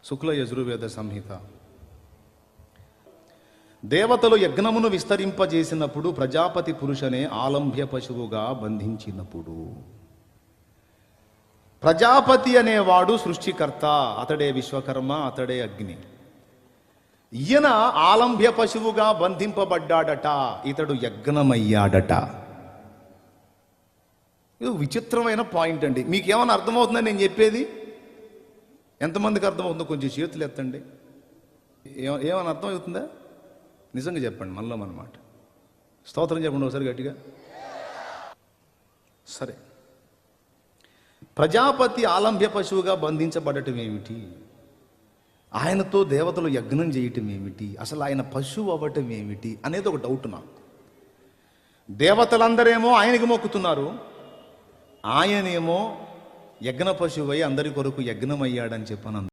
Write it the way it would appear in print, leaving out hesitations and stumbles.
శుక్ల యజుర్వేద సంహిత. దేవతలు యజ్ఞమును విస్తరింపజేసినప్పుడు ప్రజాపతి పురుషనే ఆలంభ్య పశువుగా బంధించినప్పుడు, ప్రజాపతి అనేవాడు సృష్టికర్త, అతడే విశ్వకర్మ, అతడే అగ్ని. ఈయన ఆలంభ్య పశువుగా బంధింపబడ్డాడట, ఇతడు యజ్ఞమయ్యాడట. ఇది విచిత్రమైన పాయింట్ అండి. మీకేమైనా అర్థమవుతుందని నేను చెప్పేది? ఎంతమందికి అర్థమవుతుందో కొంచెం చేతులు ఎత్తండి. ఏమైనా అర్థమవుతుందా? నిజంగా చెప్పండి, మనలో అన్నమాట. స్తోత్రం చెప్పండి ఒకసారి గట్టిగా. సరే, ప్రజాపతి ఆలంభ్య పశువుగా బంధించబడటం ఏమిటి? ఆయనతో దేవతలు యజ్ఞం చేయటం ఏమిటి? అసలు ఆయన పశువు అవ్వటం ఏమిటి అనేది ఒక డౌట్ నాకు. దేవతలందరేమో ఆయనకి మొక్కుతున్నారు, ఆయనేమో యజ్ఞ పశువై అందరి కొరకు యజ్ఞమయ్యాడని చెప్పాను.